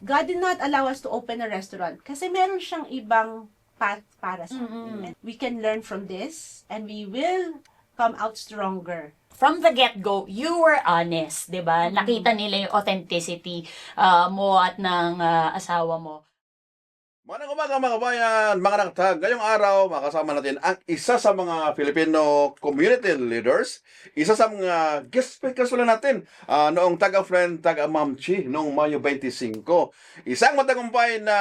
God did not allow us to open a restaurant kasi meron siyang ibang path para sa atin. We can learn from this and we will come out stronger. From the get-go, you were honest, di ba? Nakita nila yung authenticity mo at ng asawa mo. Magandang umaga mga kabayan, mga nakatag. Ngayong araw, makasama natin ang isa sa mga Filipino community leaders, isa sa mga guest speakers pala natin noong taga-friend, taga-Ma'am Chi, noong Mayo 25. Isang matagumpay na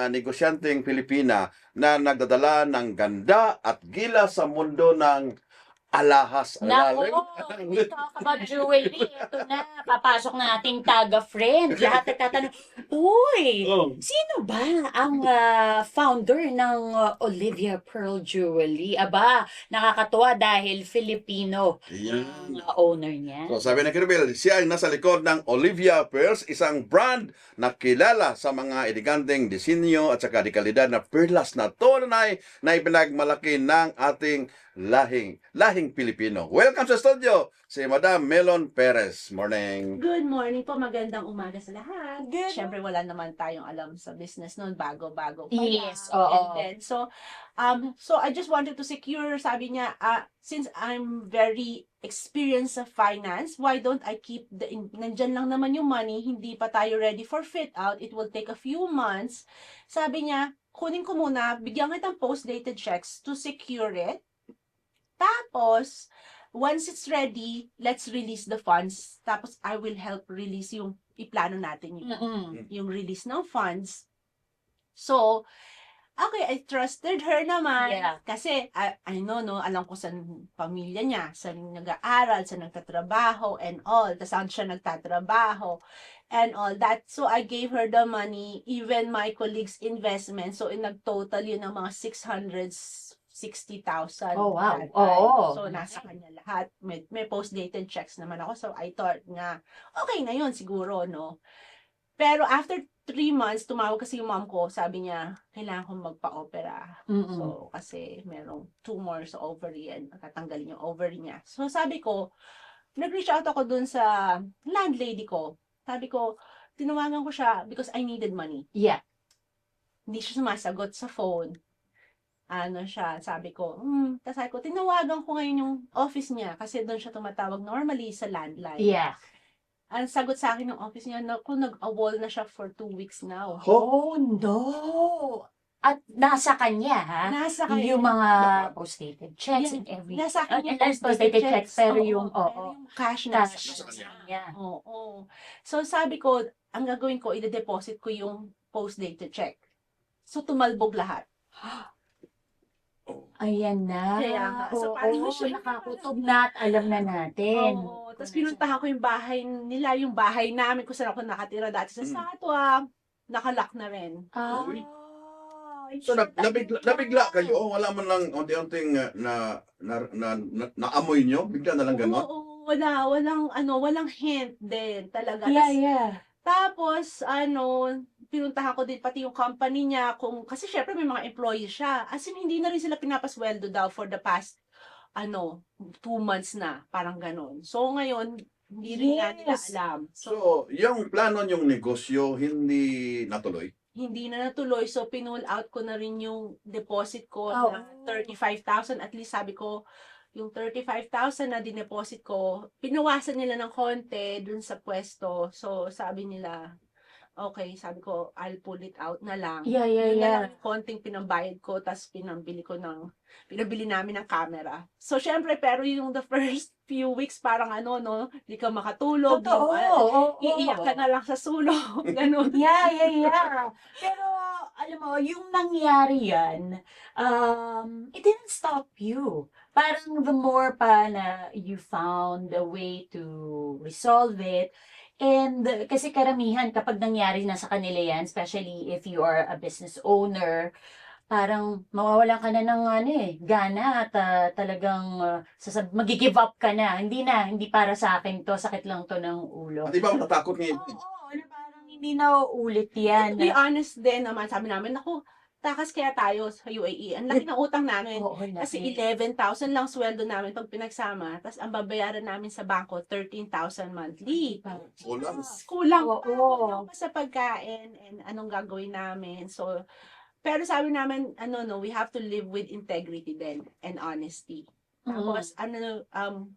negosyanteng Pilipina na nagdadala ng ganda at gila sa mundo ng alahas. Nako, we talk about jewelry. Ito na, papasok na ating taga-friend. Lahat nagtatanong, uy, sino ba ang founder ng Olivia Pearl Jewelry? Aba, nakakatuwa dahil Filipino ang owner niya. So, sabi ng Kirbil, siya ay nasa likod ng Olivia Pearls, isang brand na kilala sa mga eleganteng disenyo at saka dekalidad na perlas na tunay na ipinagmalaki ng ating lahing Pilipino. Welcome sa studio, si Madam Melon Perez. Morning. Good morning po, magandang umaga sa lahat. Good. Siyempre wala naman tayong alam sa business noon, bago-bago pa Yes, lang. oo. And then, so I just wanted to secure, sabi niya, since I'm very experienced sa finance, why don't I keep nandyan lang naman yung money, hindi pa tayo ready for fit out, it will take a few months. Sabi niya, kunin ko muna, bigyan kitang post-dated checks to secure it. Tapos, once it's ready, let's release the funds. Tapos, I will help release yung iplano natin yung release ng funds. So, okay, I trusted her naman. Yeah. Kasi, I know, no, alam ko sa pamilya niya, saan nag-aaral, saan nagtatrabaho, and all. Tapos, saan siya nagtatrabaho, and all that. So, I gave her the money, even my colleagues' investment. So, nag-total yun ng mga 660,000. Oh, wow. that time. Oo. So, nasa kanya lahat. May post-dated checks naman ako. So, I thought nga, okay na yun siguro, no? Pero after 3 months, tumawag kasi yung mom ko. Sabi niya, kailangan kong magpa-opera. So, kasi merong tumor sa ovary and tatanggalin yung ovary niya. So, sabi ko, nag-reach out ako dun sa landlady ko. Sabi ko, tinawagan ko siya because I needed money. Yeah. Hindi siya sumasagot sa phone. Ano siya, sabi ko, tapos sabi ko, tinawagan ko ngayon yung office niya kasi doon siya tumatawag normally sa landline. Yeah. Ang sagot sa akin ng office niya, naku, nag-awol na siya for 2 weeks now. Oh, no. At nasa kanya, ha? Nasa kanya. Yung mga post-dated checks and everything. Nasa akin yung post-dated checks, pero yung, pero yung cash na cash sa sa kanya. kanya. Oo. So sabi ko, ang gagawin ko, i-deposit ko yung post-dated check. So tumalbog lahat. Ayan na. Kaya nga. So, Oo, parang siya nakakutob na at alam na natin. Oo. Tapos pinuntahan ko yung bahay nila, yung bahay namin kung saan ako nakatira dati sa Satwa. Nakalock na rin. Uy. So, nabigla kayo? Wala man lang unti-unting naamoy nyo? Bigla na lang gano'n? Oo, walang hint din talaga. Yeah, Tas, yeah. Tapos, pinuntahan ko din pati yung company niya kasi syempre may mga employees siya. As in, hindi na rin sila pinapasweldo daw for the past, 2 months na. Parang ganon. So, ngayon, hindi rin nga nila Yes. alam. So, yung plano yung negosyo, hindi natuloy? Hindi na natuloy. So, pinull out ko na rin yung deposit ko Oh. na 35,000. At least sabi ko, yung 35,000 na dineposit ko, pinawasan nila ng konti dun sa pwesto. So, sabi nila, okay, sabi ko, I'll pull it out na lang. Yeah, Yun na lang yung konting pinambayad ko, tapos pinabili namin ng camera. So, syempre, pero yung the first few weeks, parang hindi ka makatulog. Totoo. Iiyak ka na lang sa sulong. Ganun. Yeah. Pero, alam mo, yung nangyari yan, it didn't stop you. Parang the more pa na you found a way to resolve it, and kasi karamihan kapag nangyari na sa kanila yan, especially if you are a business owner, parang mawawalan ka na ng gana at talagang mag-give up ka na. Hindi para sa akin to, sakit lang to ng ulo. At iba matatakot ngayon. Oo, na parang hindi na uulit yan. To be honest din naman, sabi namin, naku, takas kaya tayo sa UAE. Ang laki ng utang namin. Oo, Kasi laki. 11,000 lang sweldo namin pag pinagsama. Tapos ang babayaran namin sa bangko, 13,000 monthly. Kulang. Kulang Oo. pa, kulang pa sa pagkain and anong gagawin namin. So, pero sabi namin, no, we have to live with integrity then and honesty. Tapos,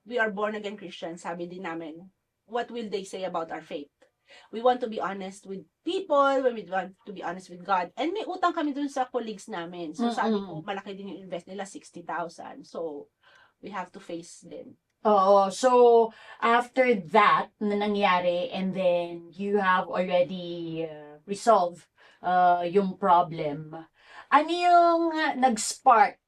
we are born again Christians, sabi din namin, what will they say about our faith? We want to be honest with people, we want to be honest with God. And may utang kami dun sa colleagues namin. So, sabi ko, malaki din yung invest nila, 60,000. So, we have to face them. Oo. So, after that na nangyari, and then you have already resolved yung problem, ano yung nag-spark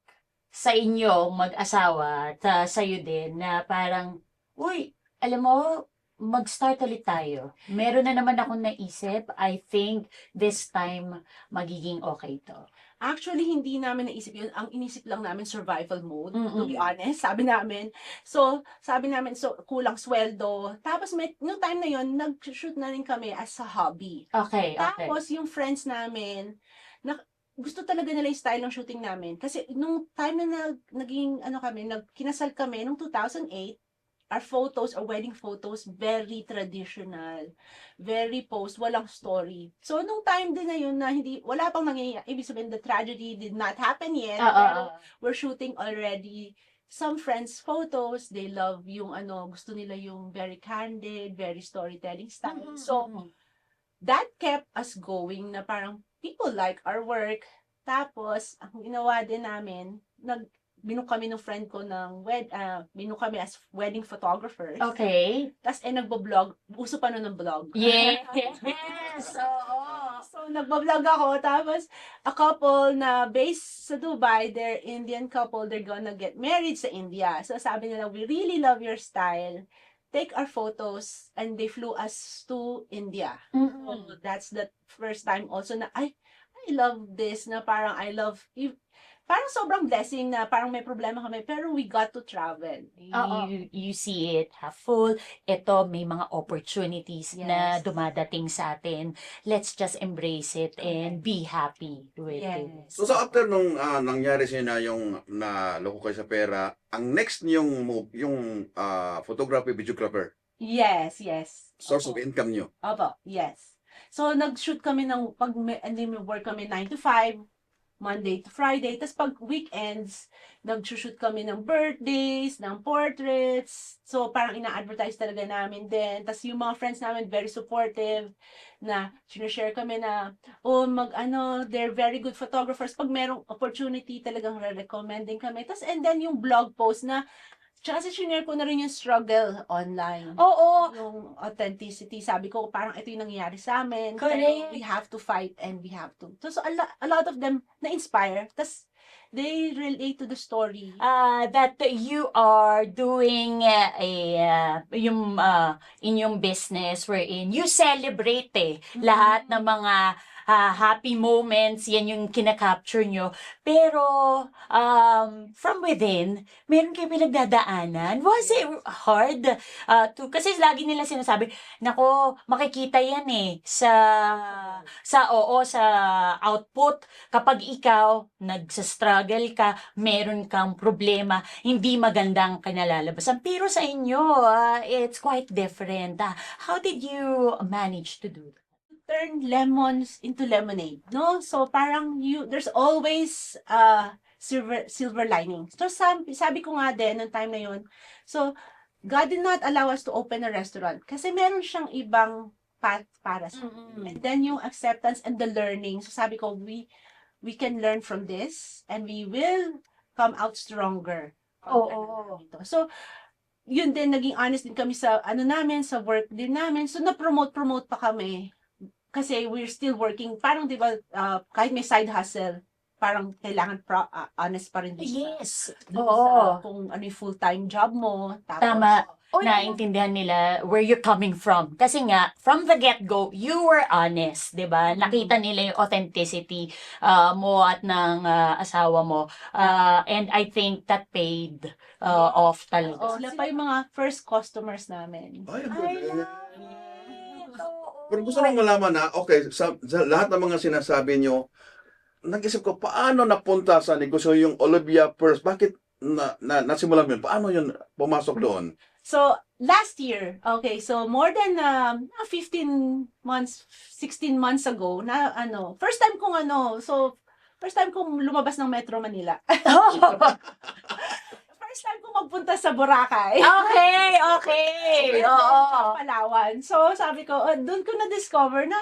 sa inyo mag-asawa at sa'yo din na parang, uy, alam mo, mag-start ulit tayo. Meron na naman akong naisip. I think this time magiging okay to. Actually, hindi namin naisip yun. Ang inisip lang namin, survival mode, to Mm-mm. be honest. Sabi namin, so, kulang sweldo. Tapos, nung time na yun, nag-shoot na rin kami as a hobby. Okay, okay. Tapos, yung friends namin, gusto talaga nila yung style ng shooting namin. Kasi, nung time na kinasal kami, nung 2008, our photos, our wedding photos, very traditional. Very post, walang story. So, nung time din na yun na wala pang nangyayari, ibig sabihin, the tragedy did not happen yet, pero we're shooting already some friends' photos. They love yung gusto nila yung very candid, very storytelling style. So, that kept us going na parang people like our work. Tapos, ang ginawa din namin, binook kami ng friend ko binook kami as wedding photographers. Okay. Tapos, nagbo-vlog. Uso pa nun ng vlog. Yes! Oo. So, nagbo-vlog ako. Tapos, a couple na based sa Dubai, they're Indian couple, they're gonna get married sa India. So, sabi nila, we really love your style. Take our photos. And they flew us to India. So, that's the first time also na, I love this, na parang parang sobrang blessing na parang may problema kami, pero we got to travel. You see it half full. Ito, may mga opportunities na Yes. dumadating sa atin. Let's just embrace it and be happy with it. Yes. So, after nung nangyari sa inyo na yung naloko kayo sa pera, ang next niyong move, yung photography, videographer, Yes. source of Opo. income niyo. Opo, yes. So, nag-shoot kami and then work kami 9 to 5, Monday to Friday. Tapos pag weekends, nag-shoot kami ng birthdays, ng portraits. So, parang ina-advertise talaga namin din. Tapos yung mga friends namin, very supportive, na sinashare kami na, they're very good photographers. Pag merong opportunity, talagang re-recommending kami. Tapos, and then yung blog post na, tsaka sinare ko na rin yung struggle online. Oo. Yung authenticity, sabi ko, parang ito yung nangyayari sa amin. Correct. Pero we have to fight and we have to. So a lot of them na-inspire. Tapos, they relate to the story. That you are doing yung inyong business wherein you celebrate lahat ng mga happy moments, yan yung kinakapture nyo. Pero, from within, meron kayo pinagdadaanan. Was it hard kasi lagi nila sinasabi, nako, makikita yan sa output. Kapag ikaw, nagsastruggle ka, meron kang problema, hindi magandang kinalalabasan. Pero sa inyo, it's quite different. How did you manage to do that? Turn lemons into lemonade, no? So parang there's always silver lining. So sabi ko nga din nung time na yun, so God did not allow us to open a restaurant kasi meron siyang ibang path para sa And then yung acceptance and the learning. So sabi ko, we can learn from this and we will come out stronger. So yun din, naging honest din kami sa sa work din namin. So na-promote pa kami. Kasi we're still working, parang di ba, kahit may side hustle, parang kailangan honest pa rin din Yes. sa kung ano yung full-time job mo. Tapos, Tama. Naintindihan nila where you're coming from. Kasi nga, from the get-go, you were honest, di ba? Nakita nila yung authenticity mo at ng asawa mo. And I think that paid off talaga. sila pa yung mga first customers namin. Ay, ang I galing. love it. Oo. Pero gusto lang malaman na, okay, sa lahat ng mga sinasabi nyo, nag-isip ko, paano napunta sa negosyo yung Olivia Pearls? Bakit nasimulan mo yun? Paano yun pumasok doon? So, last year, okay, so more than 15 months, 16 months ago, first time kong lumabas ng Metro Manila. First time kong magpunta sa Boracay. Okay, okay. Oo. Sa Palawan. So, sabi ko, doon ko na-discover na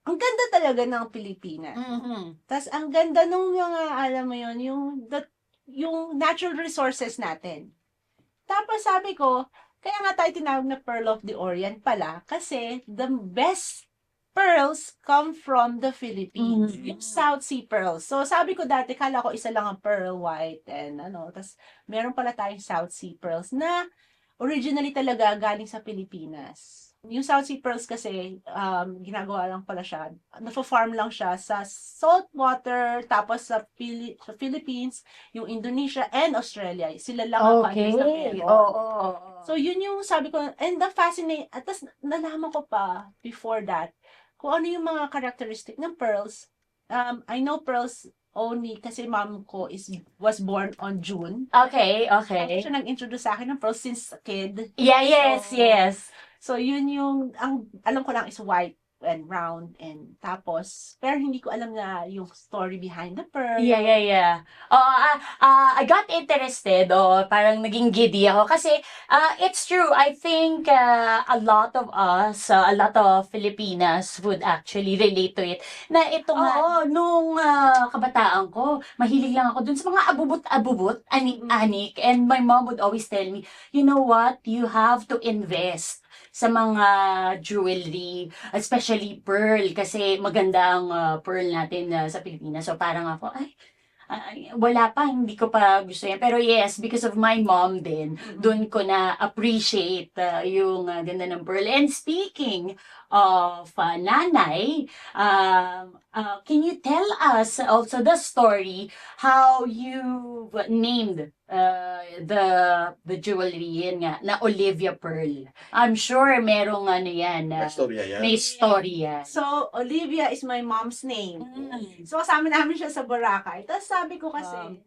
ang ganda talaga ng Pilipinas. Mhm. Tas ang ganda nung mga, alam mo yun, yung natural resources natin. Tapos sabi ko, kaya nga tayo tinawag na Pearl of the Orient pala, kasi the best pearls come from the Philippines. Mhm. Yung South Sea pearls. So sabi ko dati, kala ko isa lang ang pearl white and tas meron pala tayong South Sea pearls na originally talaga galing sa Pilipinas. Yung South Sea pearls kasi, ginagawa lang pala siya, nafo-farm lang siya sa salt water, tapos sa Philippines, yung Indonesia and Australia. Sila lang ang Okay. countries na meron. Oo. So, yun yung sabi ko, and the fascinating, at tas nalaman ko pa, before that, kung ano yung mga characteristic ng pearls. I know pearls only kasi mom ko was born on June. Okay, Tapos okay. siya nag-introduce sa akin ng pearls since a kid. Yeah, yes, So, yes. So, yun yung, alam ko lang is white and round and tapos, pero hindi ko alam na yung story behind the pearl. Yeah. I got interested, parang naging giddy ako kasi it's true. I think a lot of us, a lot of Filipinas would actually relate to it. Na ito nga, nung kabataan ko, mahilig lang ako dun sa mga abubot-abubot, anik-anik. And my mom would always tell me, you know what, you have to invest sa mga jewelry, especially pearl, kasi maganda ang pearl natin sa Pilipinas. So parang ako, wala pa, hindi ko pa gusto yan. Pero yes, because of my mom din, doon ko na appreciate yung ganda ng pearl. And speaking of nanay, can you tell us also the story how you named the jewelry yun nga, na Olivia Pearl? I'm sure merong yan, May storya yan. may story yan. So, Olivia is my mom's name. So, kasama namin siya sa Boracay. Tapos sabi ko kasi,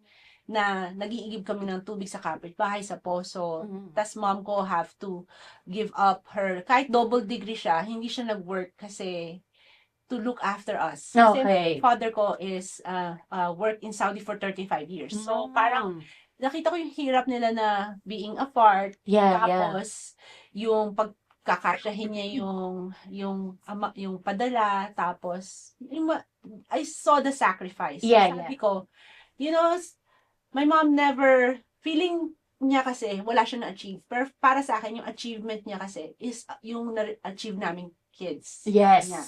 na nag-iigib kami ng tubig sa kapitbahay, sa poso. Tapos mom ko have to give up her, kahit double degree siya, hindi siya nag-work kasi to look after us. Kasi Okay. father ko is work in Saudi for 35 years. So, parang nakita ko yung hirap nila na being apart. Yeah. Tapos, yung pagkakasyahin niya yung padala, tapos, I saw the sacrifice. So, Yeah, sabi ko, my mom never, feeling niya kasi, wala siya na-achieve. Pero para sa akin, yung achievement niya kasi, is yung na-achieve naming kids. Yes. Niya.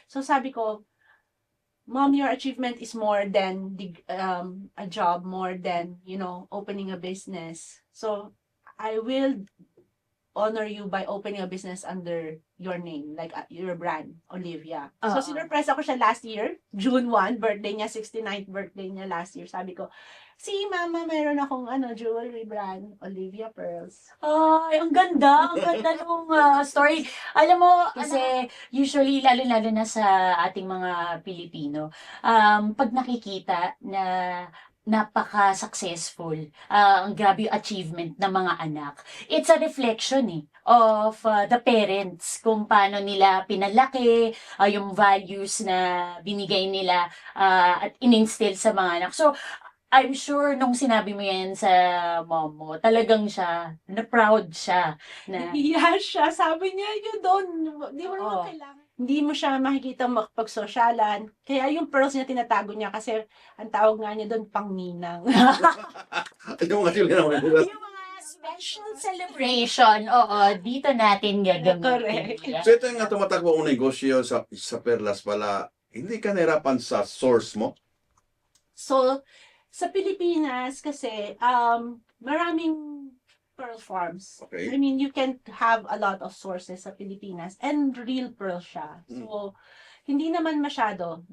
So, sabi ko, Mom, your achievement is more than a job, more than, opening a business. So, I will honor you by opening a business under your name, like your brand, Olivia. So, sinurpresa ko siya last year, June 1, birthday niya, 69th birthday niya last year. Sabi ko, Mama, meron akong jewelry brand, Olivia Pearls. Ay, ang ganda nung story. Alam mo, kasi usually, lalo-lalo na sa ating mga Pilipino, pag nakikita na napaka-successful, ang grabe yung achievement ng mga anak. It's a reflection of the parents, kung paano nila pinalaki, yung values na binigay nila at in-instill sa mga anak. So, I'm sure nung sinabi mo yan sa mom mo, talagang na-proud siya. Iya siya. Sabi niya, di mo naman kailangan. Hindi mo siya makikita makapag-sosyalan. Kaya yung pearls niya tinatago niya kasi ang tawag nga niya doon, pangninang. Yung mga sila naman. Yung mga special celebration, dito natin gagamitin. Correct. So ito yung tumatakbo mong negosyo sa perlas pala. Hindi ka nahirapan sa source mo? So, sa Pilipinas kasi, maraming pearl farms. Okay. I mean, you can have a lot of sources sa Pilipinas and real pearl siya. So, hindi naman masyado.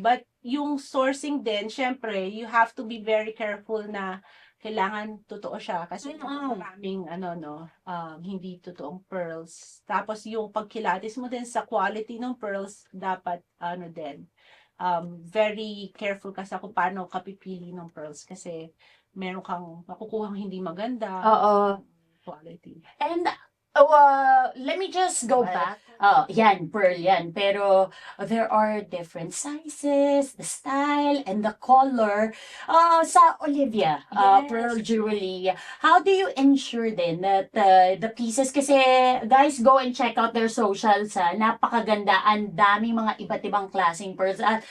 But yung sourcing din, syempre, you have to be very careful na kailangan totoo siya kasi maraming hindi totoong pearls. Tapos yung pagkilatis mo din sa quality ng pearls dapat din very careful ka sa kung paano ka pipili ng pearls kasi meron kang makukuhang hindi maganda Oo. quality. And let me just go back. Yan, pearl yan. Pero there are different sizes, the style, and the color. Sa Olivia, Yes. pearl jewelry, how do you ensure din that the pieces, kasi guys, go and check out their socials. Napakaganda. Ang daming mga iba't ibang klaseng pearls. At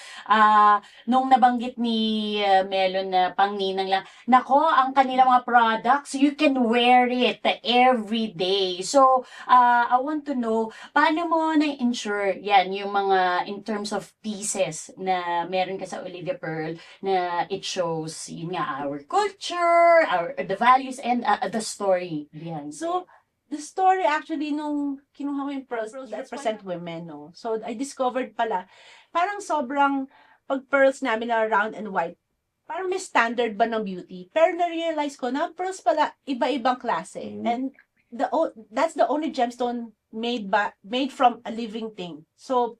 nung nabanggit ni Melon na pangninang lang, nako, ang kanilang mga products, you can wear it every day. So, I want to know, paano mo na-ensure yan, yung mga in terms of pieces na meron ka sa Olivia Pearl na it shows, yun nga, our culture, the values, and the story behind. So, the story actually nung kinuha ko yung pearls that represent women, no? So, I discovered pala, parang sobrang, pag pearls namin na round and white, parang may standard ba ng beauty? Pero na-realize ko na pearls pala iba-ibang klase. And that's the only gemstone made from a living thing. So,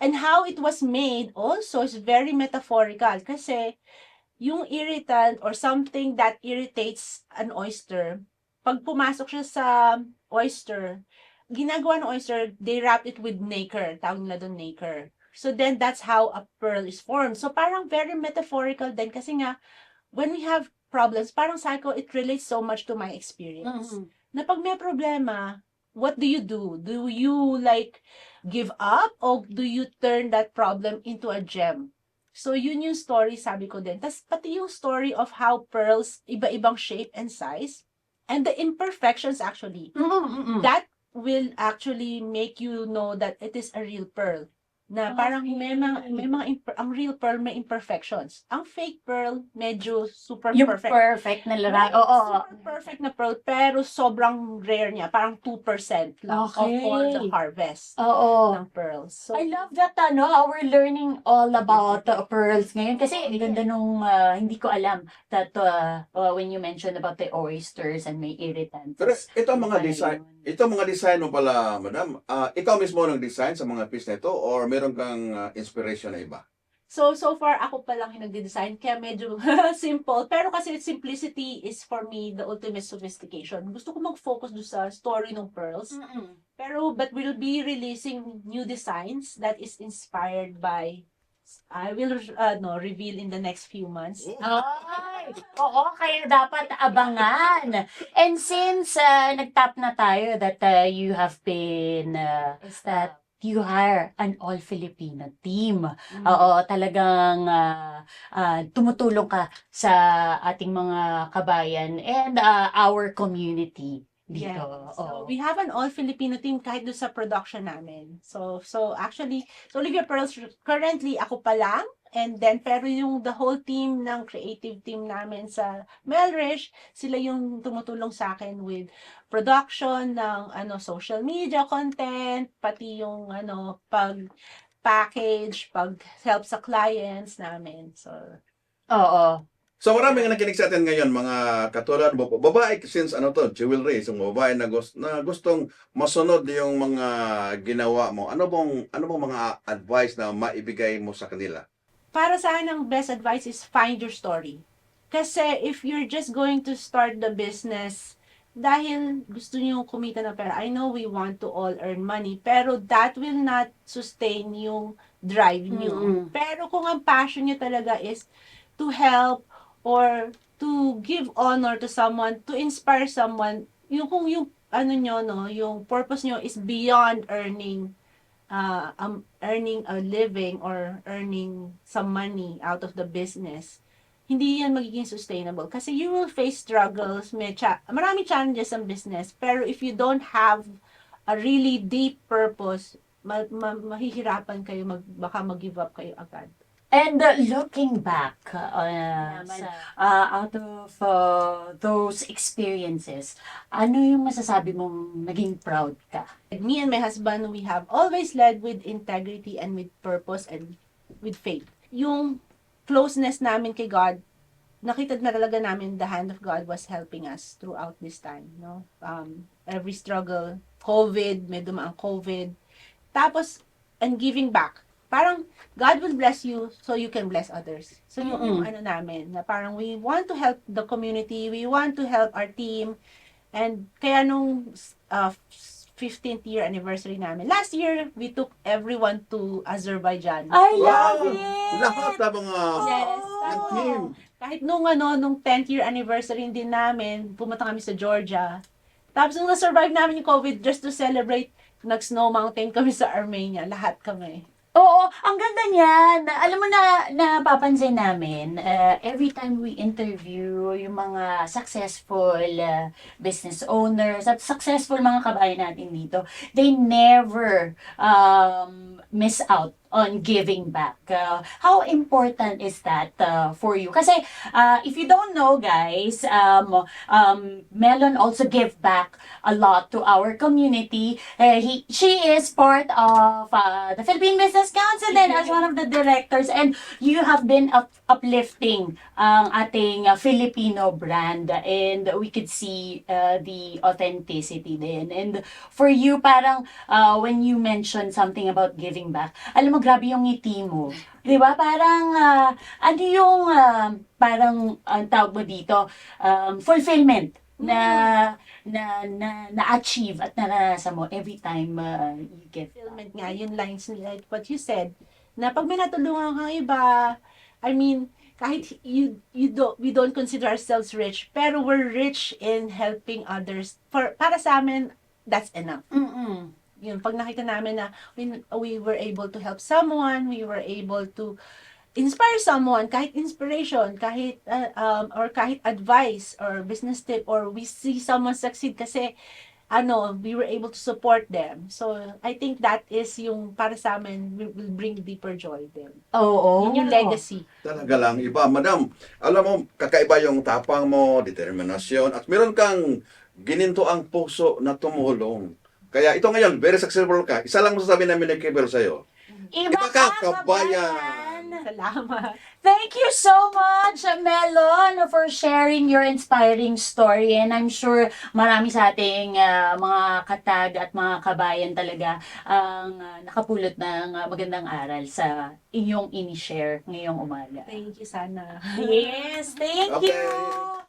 and how it was made also is very metaphorical kasi yung irritant or something that irritates an oyster, pag pumasok siya sa oyster, ginagawa ng oyster, they wrap it with nacre. Tawag nila doon nacre. So then that's how a pearl is formed. So parang very metaphorical din kasi nga, when we have problems, parang psycho, it relates so much to my experience. Mhm. Na pag may problema, what do you do? Do you like give up or do you turn that problem into a gem? So yun yung story, sabi ko din. Tas pati yung story of how pearls, iba-ibang shape and size, and the imperfections actually, Mm-mm. that will actually make you know that it is a real pearl. Na parang ang real pearl may imperfections. Ang fake pearl, medyo super Yung perfect. perfect na lalaki. Right? Oo. Super perfect na pearl, pero sobrang rare niya. Parang 2% lang of all the Okay. harvest Oo. ng pearls. So, I love that, we're learning all about pearls ngayon. Kasi ang ganda nung, hindi ko alam that when you mentioned about the oysters and may irritants. Pero ito ang Yun mga pala design, yun. ito ang mga design mo pala, madam. Ikaw mismo nag-design sa mga piece na ito or meron kang inspiration na iba? so far, ako pa lang yung nagde-design, kaya medyo simple. Pero kasi simplicity is for me the ultimate sophistication. Gusto ko mag-focus doon sa story ng pearls. Mm-mm. But we'll be releasing new designs that is inspired by, I will reveal in the next few months. Ay, oo, kaya dapat abangan. And since nag-tap na tayo that you have been, that you hire an all-Filipino team. Oo, talagang tumutulong ka sa ating mga kabayan and our community dito. Yeah. Oo. So we have an all-Filipino team kahit doon sa production namin. So actually, Olivia Pearls, currently ako pa lang. And then, pero yung the whole team ng creative team namin sa Melrish, sila yung tumutulong sa akin with production ng social media content, pati yung pag-package, pag-help sa clients namin. So, Oo. So marami nga nakinig sa atin ngayon, mga katulad mo, babae, since jewelry, so babae na, na gustong masunod yung mga ginawa mo. Ano bang mga advice na maibigay mo sa kanila? para sa akin, ang best advice is find your story. Kasi if you're just going to start the business dahil gusto niyo kumita ng pera, I know we want to all earn money, pero that will not sustain yung drive niyo. Mm-mm. Pero kung ang passion niyo talaga is to help or to give honor to someone, to inspire someone, yung yung purpose niyo is beyond earning a living or earning some money out of the business, hindi yan magiging sustainable. Kasi you will face struggles, maraming challenges ang business, pero if you don't have a really deep purpose, mahihirapan kayo, baka mag-give up kayo agad. And looking back out of those experiences, ano yung masasabi mong naging proud ka? Me and my husband, we have always led with integrity and with purpose and with faith. Yung closeness namin kay God, nakita na talaga namin the hand of God was helping us throughout this time. No? Every struggle, COVID, may dumaang COVID. Tapos, and giving back. parang God will bless you so you can bless others. So yun yung Mm-mm. ano namin, na parang we want to help the community, we want to help our team, and kaya nung 15th year anniversary namin, last year, we took everyone to Azerbaijan. I Wow! love it! Lahat ng mga Yes, ng team. kahit nung 10th year anniversary din namin, pumunta kami sa Georgia. Tapos nung na-survive namin yung COVID, just to celebrate, nag-snow mountain kami sa Armenia. Lahat kami. Oo, ang ganda niyan. Alam mo na, napapansin namin, every time we interview yung mga successful business owners at successful mga kabayan natin dito, they never miss out on giving back. How important is that for you? Kasi if you don't know, guys, Melon also give back a lot to our community. She is part of the Philippine Business Council and as one of the directors, and you have been uplifting ang ating Filipino brand, and we could see the authenticity din. And for you, parang when you mentioned something about giving back, alam mo, grabe yung ngiti mo. Di ba? Parang, ano yung, parang, ang tawag mo dito, fulfillment na achieve at naranasan mo every time you give. Fulfillment nga, yung lines like what you said, na pag may natulungan kang iba, I mean, kahit we don't consider ourselves rich, pero we're rich in helping others. Para sa amin, that's enough. Mm-mm. Yun, pag nakita namin na we were able to help someone, we were able to inspire someone, kahit inspiration, kahit or kahit advice or business tip, or we see someone succeed kasi we were able to support them. So I think that is yung para sa amin will bring deeper joy din. Oo. Yun yung legacy. Talaga lang iba, madam. Alam mo, kakaiba yung tapang mo, determinasyon, at meron kang gininto ang puso na tumulong. Kaya ito ngayon, very successful ka. Isa lang masasabi namin ng Kibel sa'yo. Iba ka, ka, kabayan. kabayan. Salamat. Thank you so much, Melon, for sharing your inspiring story. And I'm sure marami sa ating mga katag at mga kabayan talaga ang nakapulot ng magandang aral sa inyong ini-share ngayong umaga. Thank you sana. Yes, thank Okay. you!